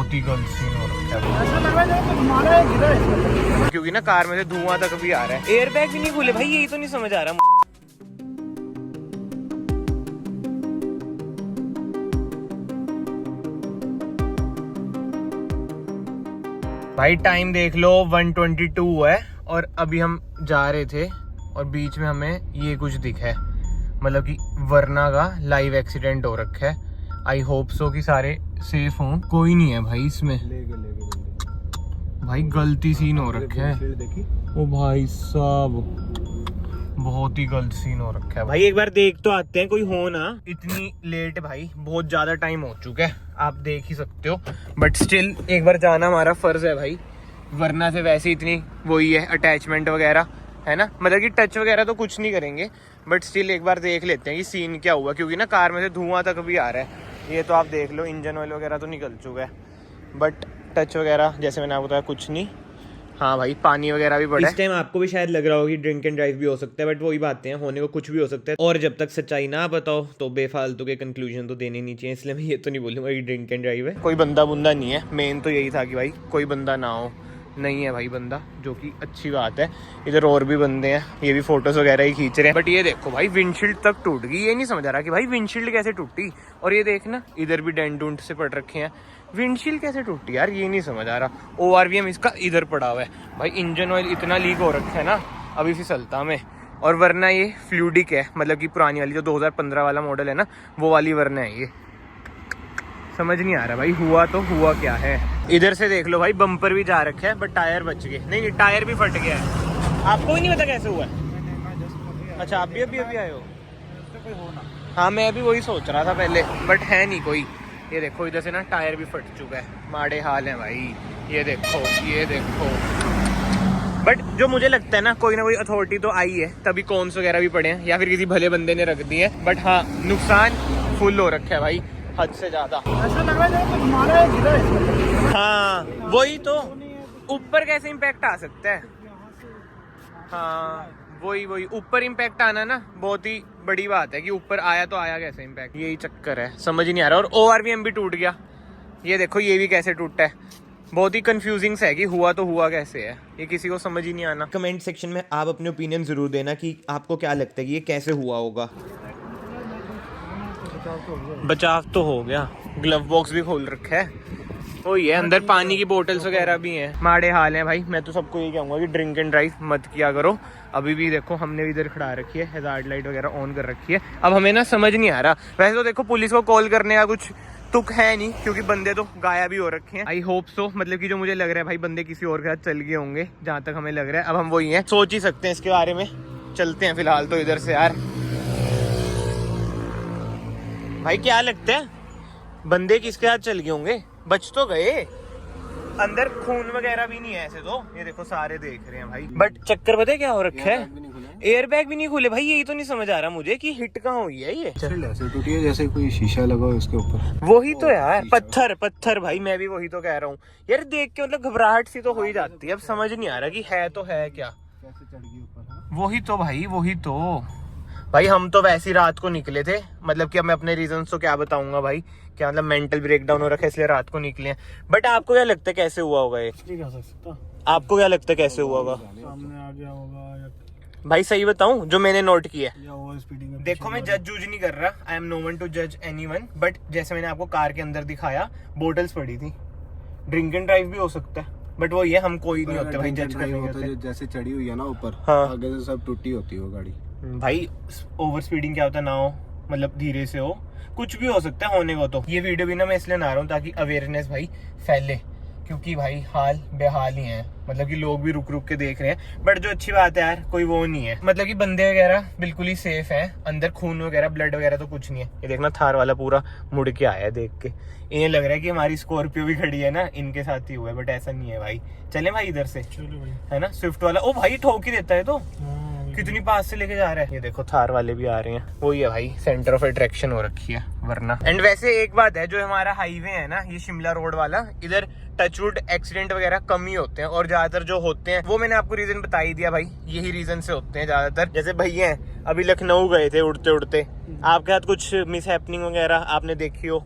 बहुत ही गलत सीन हो रखा है, ऐसा लग रहा है क्योंकि ना कार में से धुआं तक भी आ रहा है। एयर बैग भी नहीं खुले भाई, यही तो नहीं समझ आ रहा। भाई टाइम देख लो 1:22 है और अभी हम जा रहे थे और बीच में हमें ये कुछ दिखा है, मतलब कि वरना का लाइव एक्सीडेंट हो रखा है। आई होप सो कि सारे सेफ हों, कोई नहीं है भाई इसमें। भाई गलती सीन हो रखा है, ओ भाई साहब बहुत ही गलत सीन हो रखा है भाई। एक बार देख तो आते हैं, कोई हो ना। इतनी लेट भाई, बहुत ज्यादा टाइम हो चुका है, आप देख ही सकते हो, बट स्टिल एक बार जाना हमारा फर्ज है भाई। वरना से वैसे इतनी वही है अटैचमेंट वगैरह है ना, मतलब कि टच वगैरह तो कुछ नहीं करेंगे, बट स्टिल एक बार देख लेते हैं कि सीन क्या हुआ, क्योंकि ना कार में से धुआं तक भी आ रहा है। ये तो आप देख लो, इंजन ऑयल वगैरह तो निकल चुका है, बट टच वगैरह जैसे मैंने आपको बताया कुछ नहीं। हाँ भाई पानी वगैरह भी पड़ा है। इस टाइम आपको भी शायद लग रहा होगा कि ड्रिंक एंड ड्राइव भी हो सकता है, बट वही बातें हैं, होने को कुछ भी हो सकता है। और जब तक सच्चाई ना बताओ तो बेफालतू के कंक्लूजन तो देने नहीं चाहिए, इसलिए मैं ये तो नहीं बोलूँगा कि ड्रिंक एंड ड्राइव है। कोई बंदा बुंदा नहीं है, मेन तो यही था कि भाई कोई बंदा ना हो। नहीं है भाई बंदा, जो कि अच्छी बात है। इधर और भी बंदे हैं, ये भी फोटोज वगैरह ही खींच रहे हैं। बट ये देखो भाई विंडशील्ड तक टूट गई, ये नहीं समझ आ रहा कि भाई विंडशील्ड कैसे टूटी। और ये देखना इधर भी डेंट डूंट से पड़ रखे हैं, विंडशील्ड कैसे टूटी यार, ये नहीं समझ आ रहा। ORVM इसका इधर पड़ा हुआ है भाई, इंजन ऑयल इतना लीक हो रखा है ना अभी फिसलता में। और वरना ये फ्लूडिक है, मतलब कि पुरानी वाली जो 2015 वाला मॉडल है ना, वो वाली वरना है ये। समझ नहीं आ रहा भाई हुआ तो हुआ क्या है। इधर से देख लो भाई, बम्पर भी जा रखा है बट टायर बच गए। नहीं टायर भी फट गया है, आपको भी नहीं पता कैसे हुआ है? अच्छा आप भी अभी आए हो? हाँ मैं अभी वही सोच रहा था पहले, बट है नहीं कोई। ये देखो इधर से ना टायर भी फट चुका है, माड़े हाल है भाई। ये देखो ये देखो। बट जो मुझे लगता है ना कोई अथॉरिटी तो आई है, तभी कॉन्स वगैरह भी पड़े हैं, या फिर किसी भले बंदे ने रख दिए। बट हाँ नुकसान फुल हो रखा है भाई, हद से ज्यादा। ऐसा लग रहा है हाँ वही तो, ऊपर कैसे इम्पैक्ट आ सकता है। हाँ वही ऊपर इम्पैक्ट आना ना बहुत ही बड़ी बात है, कि ऊपर आया तो आया कैसे इम्पैक्ट, यही चक्कर है, समझ ही नहीं आ रहा। और ORVM भी टूट गया, ये देखो ये भी कैसे टूटा है। बहुत ही कंफ्यूजिंग है कि हुआ तो हुआ कैसे है, ये किसी को समझ ही नहीं आना। कमेंट सेक्शन में आप अपने ओपिनियन जरूर देना कि आपको क्या लगता है कि ये कैसे हुआ होगा। बचाव तो हो गया, ग्लव बॉक्स भी खोल रखा है, वही है, अंदर पानी की बोतल्स वगैरह भी हैं। माड़े हाल हैं भाई। मैं तो सबको ये कहूँगा कि ड्रिंक एंड ड्राइव मत किया करो। अभी भी देखो हमने भी इधर खड़ा रखी है, हैजार्ड लाइट वगैरह ऑन कर रखी है। अब हमें ना समझ नहीं आ रहा, वैसे तो देखो पुलिस को कॉल करने का कुछ तुक है नहीं, क्योंकि बंदे तो गायब भी हो रखे हैं। आई होप सो, मतलब कि जो मुझे लग रहा है भाई बंदे किसी और के साथ चल गए होंगे, जहाँ तक हमें लग रहा है। अब हम वही हैं, सोच ही सकते हैं इसके बारे में। चलते हैं फिलहाल तो इधर से यार। भाई क्या लगता है बंदे किसके साथ चल गए होंगे? बच तो गए, अंदर खून वगैरह भी नहीं है ऐसे तो। ये देखो सारे देख रहे हैं भाई, बट चक्कर पता है क्या हो रखा है? एयर बैग भी नहीं खुले भाई, यही तो नहीं समझ आ रहा मुझे कि हिट कहाँ हुई है। ये ऐसे टूटी है जैसे कोई शीशा लगा हो उसके ऊपर। वही तो यार, पत्थर भाई, मैं भी वही तो कह रहा हूँ यार। देख के मतलब घबराहट सी तो हो ही जाती है। अब समझ नहीं आ रहा कि है तो है क्या, कैसे चढ़ गई ऊपर। वही तो भाई हम तो वैसे ही रात को निकले थे, मतलब कि अब मैं अपने रीजन तो क्या बताऊंगा भाई, क्या मतलब मेंटल ब्रेकडाउन हो रखा है इसलिए रात को निकले हैं। बट आपको क्या लगता है कैसे हुआ होगा ये? आपको क्या लगता है कैसे हुआ होगा? सामने आ गया होगा भाई सही बताऊं जो मैंने नोट किया है, या ओवर स्पीडिंग। देखो मैं जज नहीं कर रहा, I am no one to जज एनीवन, बट जैसे मैंने आपको कार के अंदर दिखाया बोटल्स पड़ी थी, ड्रिंक एंड ड्राइव भी हो सकता है। बट वो ये हम कोई नहीं होते भाई जज करने। जैसे चढ़ी हुई है ना ऊपर, हाँ। आगे से सब टूटी होती है वो गाड़ी। भाई ओवर स्पीडिंग क्या होता है ना हो, मतलब धीरे से हो, कुछ भी हो सकता है होने को। तो ये वीडियो भी ना मैं इसलिए ना रहा हूँ ताकि अवेयरनेस भाई फैले, क्योंकि भाई हाल बेहाल ही है, मतलब कि लोग भी रुक रुक के देख रहे हैं। बट जो अच्छी बात है यार, कोई वो नहीं है, मतलब कि बंदे वगैरह बिल्कुल ही सेफ है, अंदर खून वगैरह ब्लड वगैरह तो कुछ नहीं है। ये देखना थार वाला पूरा मुड़ के आया है, देख के इन्हें लग रहा है कि हमारी स्कॉर्पियो भी खड़ी है ना, इनके साथ ही हुआ है, बट ऐसा नहीं है भाई। चले भाई इधर से, चलो भाई, है ना स्विफ्ट वाला। ओ भाई ठोक ही देता है तो, कितनी पास से लेके जा रहा है। ये देखो थार वाले भी आ रहे हैं, वही है भाई सेंटर ऑफ अट्रैक्शन हो रखी है वरना। एंड वैसे एक बात है, जो हमारा हाईवे है ना ये शिमला रोड वाला, इधर टचवुड एक्सीडेंट वगैरह कम ही होते हैं, और ज्यादातर जो होते हैं वो मैंने आपको रीजन बता ही दिया भाई, यही रीजन से होते हैं ज्यादातर। जैसे भैया हैं अभी लखनऊ गए थे उड़ते उड़ते, आपके साथ कुछ मिस हैपनिंग वगैरह आपने देखी हो?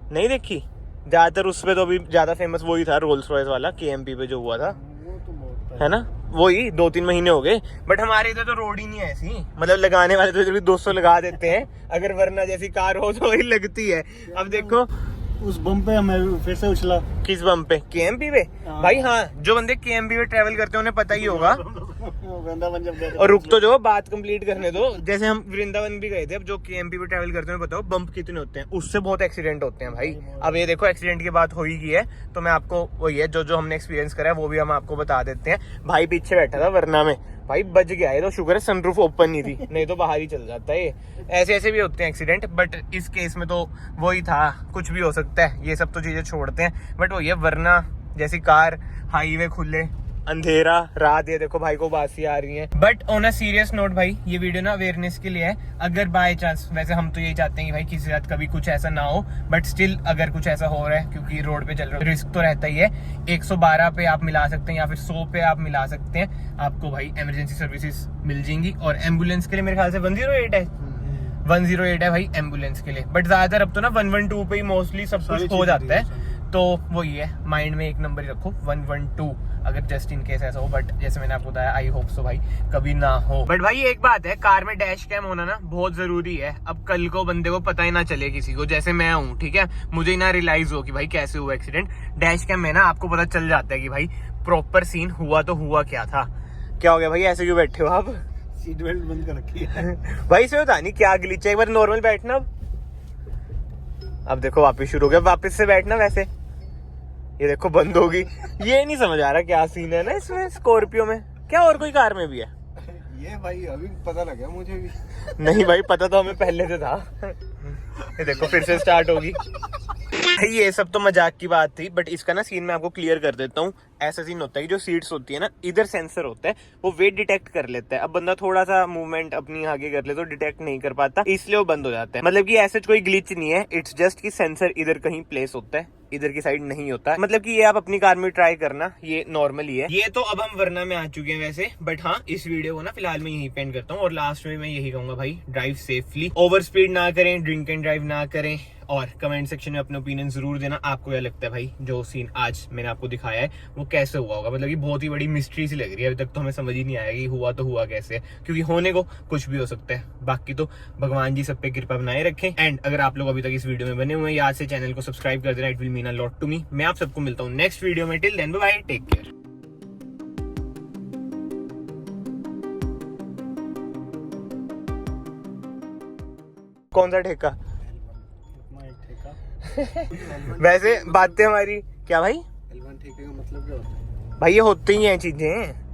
नहीं देखी? ज्यादातर उस पे तो अभी ज्यादा फेमस वही था, रोल्स रॉयस वाला KMP पे जो हुआ था, वो तो बहुत है ना, वही 2-3 महीने हो गए। बट हमारे इधर तो रोड ही नहीं है ऐसी, मतलब लगाने वाले तो इधर भी 200 लगा देते हैं, अगर वरना जैसी कार हो तो वही लगती है। अब देखो उस बम पे हमें फिर से उछला। किस बम पे? KMP पे? हाँ। भाई हाँ, जो बंदे KMP पे ट्रेवल करते हैं उन्हें पता ही होगा। वृंदावन जब गए थे और रुक तो जो, बात कंप्लीट करने दो। जैसे हम वृंदावन भी गए थे, अब जो KMP पे ट्रेवल करते हैं बताओ बम्प कितने होते हैं, उससे बहुत एक्सीडेंट होते हैं भाई। अब ये देखो एक्सीडेंट की बात हो ही की है, तो मैं आपको वही है जो हमने एक्सपीरियंस करा है वो भी हम आपको बता देते हैं। भाई पीछे बैठा था वरना में, भाई बच गया है, तो शुक्र है सनरूफ ओपन नहीं थी, नहीं तो बाहर ही चल जाता है। ऐसे ऐसे भी होते हैं एक्सीडेंट, बट इस केस में तो वही था, कुछ भी हो सकता है, ये सब तो चीजें छोड़ते हैं। बट वही है, वरना जैसी कार, हाईवे खुले, अंधेरा, रात, ये देखो भाई को बासी आ रही है। But on a serious note भाई, ये वीडियो ना अवेयरनेस के लिए है। अगर बाय चांस, वैसे हम तो यही चाहते हैं कि भाई किसी रात कभी कुछ ऐसा ना हो, बट स्टिल अगर कुछ ऐसा हो रहा है, क्योंकि रोड पे चल रहा है, रिस्क तो रहता ही है। 112 पे आप मिला सकते हैं या फिर 100 पे आप मिला सकते हैं, आपको भाई इमरजेंसी सर्विसेज मिल जाएंगी। और एम्बुलेंस के लिए मेरे ख्याल से 108 है, 108 है भाई एम्बुलेंस के लिए। बट ज्यादातर अब तो ना 112 पे ही मोस्टली सब कुछ हो जाता है, तो वही है, माइंड में एक नंबर ही रखो 112, अगर जस्ट इन केस ऐसा हो। बट जैसे मैंने आपको बताया, आई होप सो भाई कभी ना हो। बट भाई एक बात है, कार में डैश कैम होना ना बहुत जरूरी है। अब कल को बंदे को पता ही ना चले, किसी को, जैसे मैं हूँ, ठीक है, मुझे ही ना रियलाइज हो कि भाई कैसे हुआ एक्सीडेंट, डैश कैम में ना आपको पता चल जाता है कि भाई प्रॉपर सीन हुआ तो हुआ क्या था। क्या हो गया भाई, ऐसे क्यों बैठे हो आप? सीट बेल्ट बंद कर रखी है भाई इसमें पता नहीं क्या ग्लिच है, एक बार नॉर्मल बैठना। अब देखो वापस शुरू हो गया, वापस से बैठना वैसे, ये देखो बंद होगी। ये नहीं समझ आ रहा क्या सीन है ना इसमें, स्कॉर्पियो में क्या, और कोई कार में भी है? ये भाई अभी पता लगा मुझे भी। नहीं भाई, पता तो हमें पहले से था। ये देखो फिर से स्टार्ट होगी। ये सब तो मजाक की बात थी, बट इसका ना सीन मैं आपको क्लियर कर देता हूँ। ऐसा सीन होता है कि जो सीट्स होती है ना, इधर सेंसर होता है, वो वेट डिटेक्ट कर लेता है। अब बंदा थोड़ा सा मूवमेंट अपनी आगे कर ले तो डिटेक्ट नहीं कर पाता, इसलिए वो बंद हो जाता है। मतलब कि ऐसे कोई ग्लिच नहीं है, इट्स जस्ट कि सेंसर इधर कहीं प्लेस होता है, इधर की साइड नहीं होता है। मतलब कि ये आप अपनी कार में ट्राई करना, ये नॉर्मली है। ये तो अब हम वरना में आ चुके हैं वैसे, बट हाँ इस वीडियो को ना फिलहाल मैं यहीं पेंड करता हूँ। और लास्ट में मैं यही कहूंगा भाई, ड्राइव सेफली, ओवर स्पीड ना करें, ड्रिंक एंड ड्राइव ना करें। और कमेंट सेक्शन में अपने ओपिनियन जरूर देना, आपको क्या लगता है भाई जो सीन आज मैंने आपको दिखाया है वो कैसे हुआ होगा। मतलब कि बहुत ही बड़ी मिस्ट्री सी लग रही है, अभी तक तो हमें समझ ही नहीं आया कि हुआ तो हुआ कैसे, क्योंकि होने को कुछ भी हो सकता है। बाकी तो भगवान जी सब पे कृपा बनाए रखें। एंड अगर आप लोग अभी तक इस वीडियो में बने हुए हैं, याद से चैनल को सब्सक्राइब कर देना, it will mean a lot to me. मैं आप सबको मिलता हूँ नेक्स्ट वीडियो में, till then bye bye, take care. कौन सा ठेका? वैसे बातें हमारी क्या भाई, L1 ठेके का मतलब क्या होता है? भाई ये होते ही हैं चीजें।